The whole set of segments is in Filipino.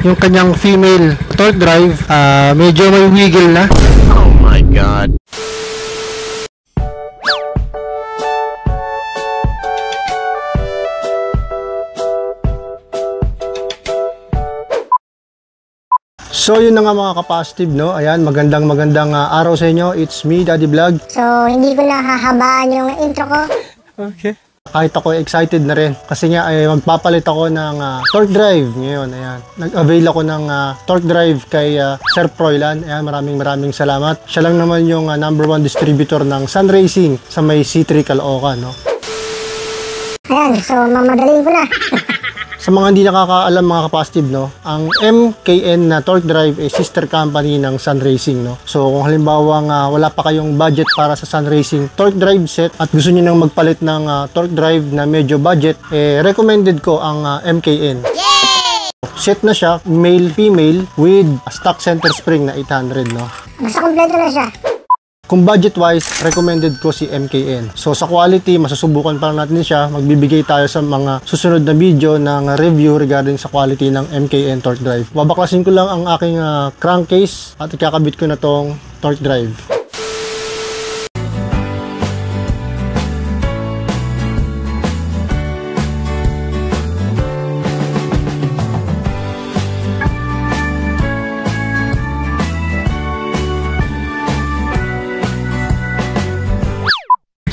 yung kanyang female torque drive, medyo may wiggle na. Oh my God. So yun na nga mga ka-positive, no? Ayan, magandang araw sa inyo. It's me, Daddy Vlog. So hindi ko na hahabaan yung intro ko. Okay. Kahit ako excited na rin kasi nga ay magpapalit ako ng torque drive ngayon. Ayan. Nag-avail ako ng torque drive kay Sir Froilan. Ayan, maraming salamat. Siya lang naman yung #1 distributor ng Sun Racing sa may C3 Caloocan, no? Ayan, so mamadalin ko na. Sa mga hindi nakakaalam mga ka-positive, no, ang MKN na torque drive ay sister company ng Sun Racing, no. So kung halimbawa wala pa kayong budget para sa Sun Racing torque drive set at gusto niyo nang magpalit ng torque drive na medyo budget, recommended ko ang MKN. Yay! Set na siya, male female with stock center spring na 800, no. Basta kompleto na siya. Kung budget-wise, recommended ko si MKN. So sa quality, masusubukan pa lang natin siya. Magbibigay tayo sa mga susunod na video ng review regarding sa quality ng MKN torque drive. Babaklasin ko lang ang aking crankcase at ikakabit ko na tong torque drive.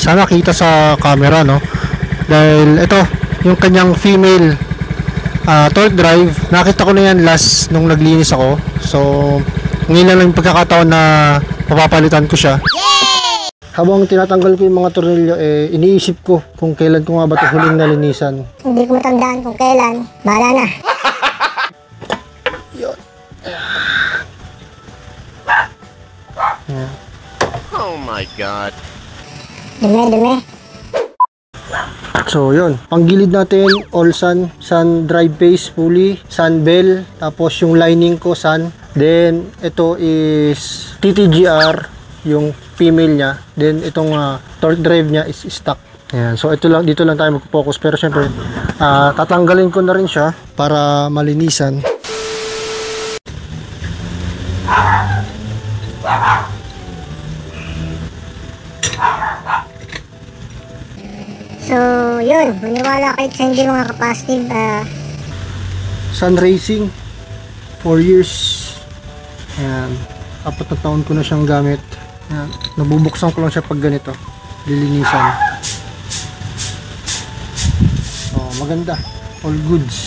Sana kita sa camera, no? Dahil ito, yung kanyang female torque drive, nakita ko na yan last nung naglinis ako. So, ngayon lang yung pagkakataon na papapalitan ko siya. Yay! Habang tinatanggal ko yung mga tornilyo, iniisip ko kung kailan ko nga ba ito huling nalinisan. Hindi ko matandaan kung kailan. Bahala na. Yun. Yeah. Oh my God. Dumi. So yun, panggilid natin all sun drive base pulley, sun bell, tapos yung lining ko sun, then ito is TTGR yung female niya, then itong torque drive niya is stock. Ayan, so ito lang, dito lang tayo mag-focus, pero syempre tatanggalin ko na rin siya para malinisan. So yun, maniwala kayo sa hindi mga ka-positive. Sun Racing 4 years. Ayan, 4 na taon ko na siyang gamit. Ayan, nabubuksan ko lang siya pag ganito, lilinisan. Oh, maganda, all goods.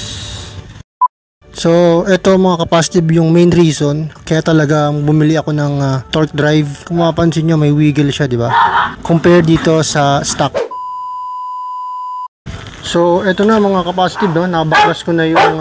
So ito mga ka-positive yung main reason kaya talagang bumili ako ng torque drive. Kung mapapansin nyo, may wiggle siya, di ba? Compare dito sa stock. So eto na mga ka-positive, no? Nabaklas ko na yung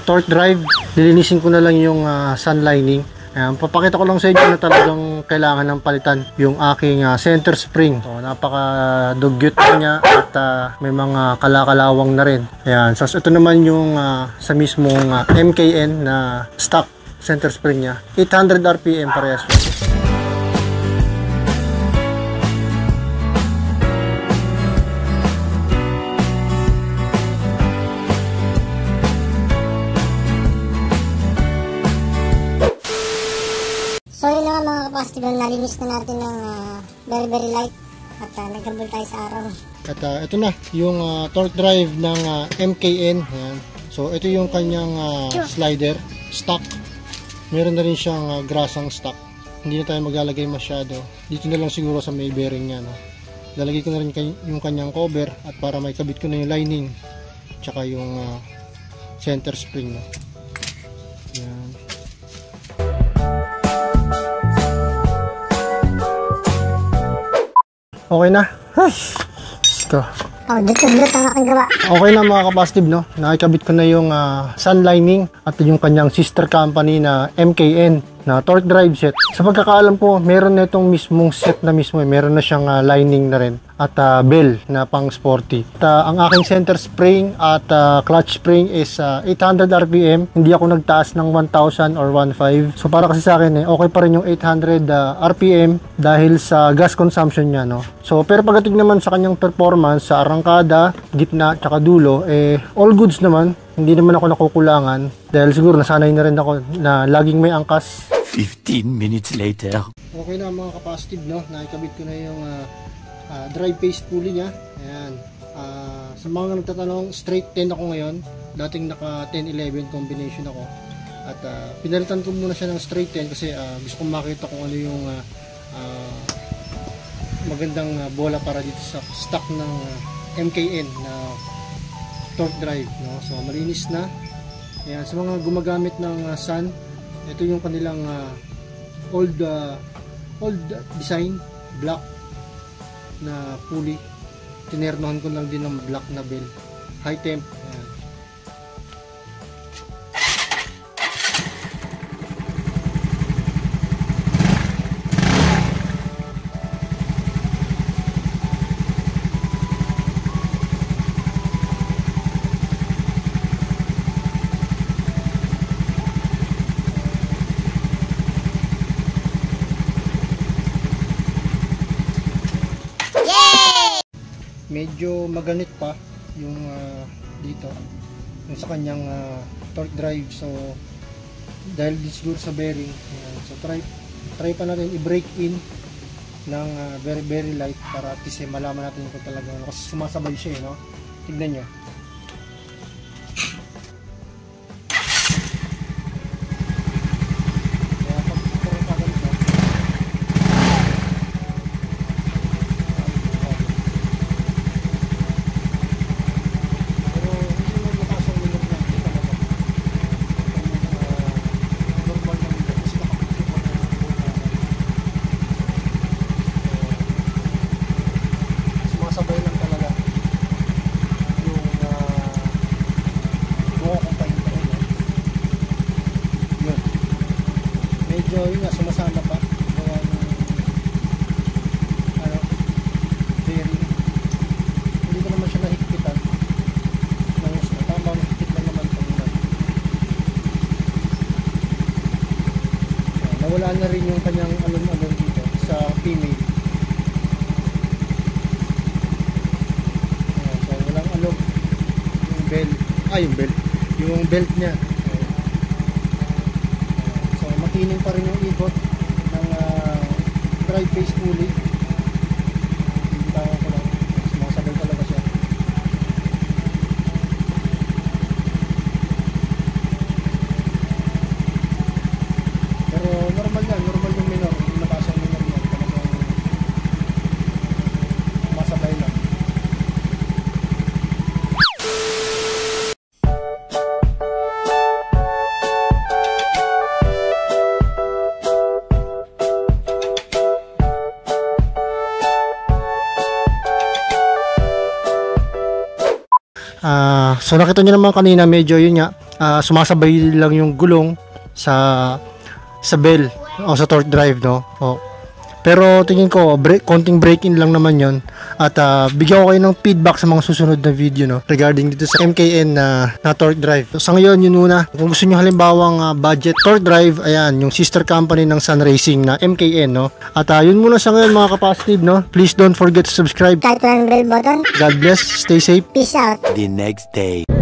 torque drive. Lilinisin ko na lang yung sun lining. Ayan, papakita ko lang sa inyo na talagang kailangan ng palitan yung aking center spring. So napaka dugyot niya at may mga kalakalawang na rin. Ayan, so ito naman yung sa mismong MKN na stock center spring niya. 800 RPM parehas yun. So yun na mga ka-positive, nalinis na natin ng very light at nagkabol tayo sa araw. At ito na yung torque drive ng MKN. Ayan. So ito yung kanyang slider stock. Meron na rin siyang grasang stock. Hindi na tayo maglalagay masyado. Dito na lang siguro sa may bearing niya, no? Lalagay ko na rin yung kanyang cover at para may kabit ko na yung lining tsaka yung center spring, no? Ayan. Okay na. Ay, let's go. Oh, dito ang aking gawa. Okay na mga ka-positive, no? Nakikabit ko na yung sun lining at yung kanyang sister company na MKN na torque drive set. Sa pagkakaalam ko, meron na itong mismong set na mismo. Meron na siyang lining na rin at bell na pang sporty. At, ang aking center spring at clutch spring is 800 RPM. Hindi ako nagtaas ng 1,000 or 1,500. So para kasi sa akin, okay pa rin yung 800 RPM dahil sa gas consumption niya, no? So pero pagdating naman sa kanyang performance sa arangkada, gitna, tsaka dulo, all goods naman. hindi naman ako nakukulangan dahil siguro nasanay na rin ako na laging may angkas. 15 minutes later. Okay na mga kapasitive, no? Nakikabit ko na yung drive paste pulley niya. Ayan. Sa mga nagtatanong, straight 10 ako ngayon. Dating naka 10-11 combination ako. At pinalitan ko muna siya ng straight 10 kasi gusto kong makita kung ano yung magandang bola para dito sa stock ng MKN na torque drive, no? So malinis na. Ayan, sa mga gumagamit ng Sun, ito yung kanilang old design black na pulley. Tinernohan ko lang din ng black na bell, high temp. Ayan. Medyo maganit pa yung dito yung sa kanyang torque drive, so dahil din siguro sa bearing. So try pa natin i-break in ng very light para at least malaman natin kung talaga ano, kasi sumasabay siya, no? Tignan nyo. Medyo yun nga, sumasama pa yung bearing. Hindi ko naman siya nahigpitan ng gusto. Tama, higpit lang naman ito muna. Nawala na rin yung kanyang alon-alon dito sa female. So walang alog yung belt, yung belt niya. Makining pa rin yung ikot ng drive paste pulley. Hindi tayo ko lang. Sumasabay talaga siya. Pero normal yan. Normal yung minor. Yung nakasang minor yan. Talagang sumasabay lang. So nakita nyo naman kanina, medyo yun nga, sumasabay lang yung gulong sa bell o sa torque drive, no? Pero tingin ko konting break-in lang naman yon. At bigyan ko kayo ng feedback sa mga susunod na video, no, regarding dito sa MKN na torque drive. So, sa ngayon yun muna. Kung gusto nyo halimbawang budget torque drive, ayan yung sister company ng Sun Racing na MKN, no. At yun muna sa ngayon mga kapasitive, no. Please don't forget to subscribe. Kahit walang bell button. God bless, stay safe. Peace out. The next day.